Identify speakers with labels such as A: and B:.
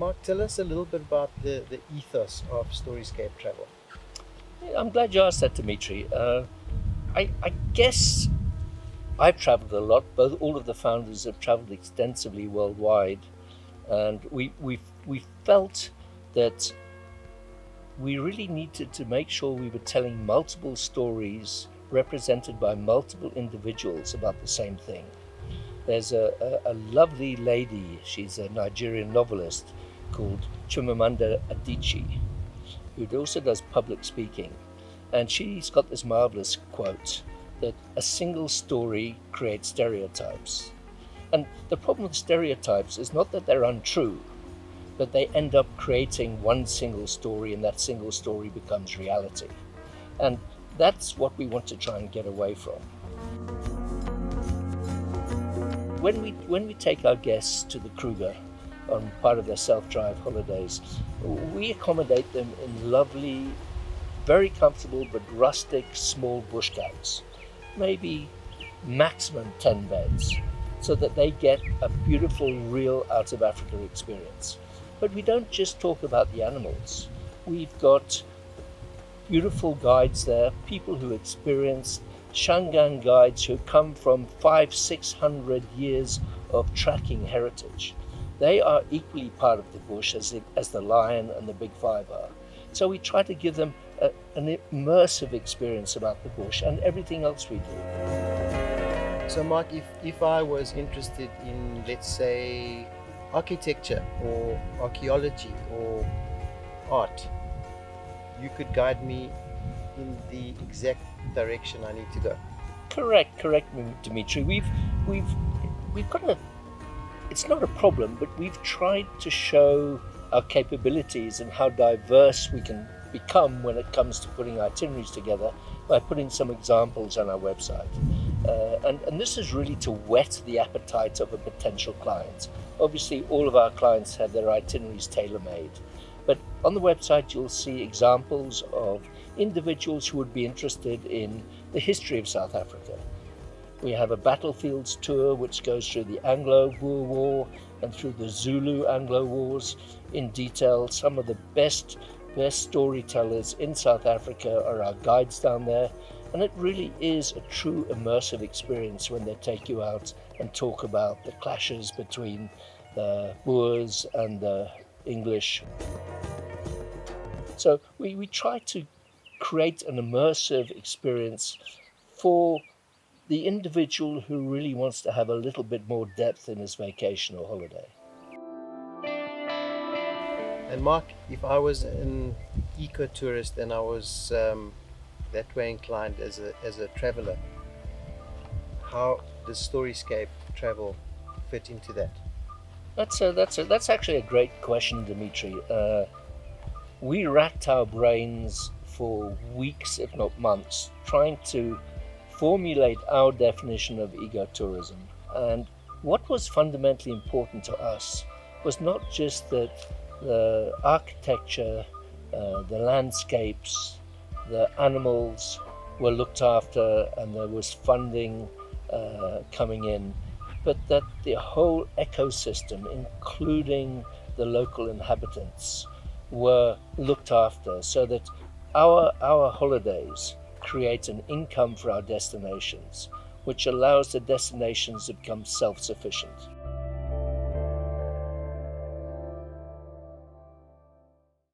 A: Mark, tell us a little bit about the ethos of Storyscape Travel.
B: Yeah, I'm glad you asked that, Dimitri. I guess I've traveled a lot. Both all of the founders have traveled extensively worldwide, and we felt that we really needed to make sure we were telling multiple stories represented by multiple individuals about the same thing. There's a lovely lady, she's a Nigerian novelist called Chimamanda Adichie, who also does public speaking. And she's got this marvelous quote that a single story creates stereotypes. And the problem with stereotypes is not that they're untrue, but they end up creating one single story, and that single story becomes reality. And that's what we want to try and get away from. When we take our guests to the Kruger on part of their self-drive holidays, we accommodate them in lovely, very comfortable but rustic small bush cabins, maybe maximum 10 beds, so that they get a beautiful, real out of Africa experience. But we don't just talk about the animals. We've got beautiful guides there, people who experience Shangaan guides who come from 500-600 years of tracking heritage. They are equally part of the bush as the lion and the big five are. So we try to give them an immersive experience about the bush and everything else we do.
A: So, Mark, if I was interested in, let's say, architecture or archaeology or art, you could guide me in the exact direction I need to go.
B: Correct, Dimitri. We've got a. It's not a problem, but we've tried to show our capabilities and how diverse we can become when it comes to putting itineraries together by putting some examples on our website. And this is really to whet the appetite of a potential client. Obviously, all of our clients have their itineraries tailor-made, but on the website you'll see examples of individuals who would be interested in the history of South Africa. We have a battlefields tour which goes through the Anglo-Boer War and through the Zulu-Anglo Wars in detail. Some of the best storytellers in South Africa are our guides down there, and it really is a true immersive experience when they take you out and talk about the clashes between the Boers and the English. So we try to create an immersive experience for the individual who really wants to have a little bit more depth in his vacation or holiday.
A: And Mark, if I was an eco-tourist and I was that way inclined as a traveler, how does Storyscape Travel fit into that?
B: That's actually a great question, Dimitri. We racked our brains for weeks, if not months, trying to formulate our definition of ecotourism. And what was fundamentally important to us was not just that the architecture, the landscapes, the animals were looked after and there was funding coming in, but that the whole ecosystem, including the local inhabitants, were looked after, so that our holidays create an income for our destinations, which allows the destinations to become self-sufficient.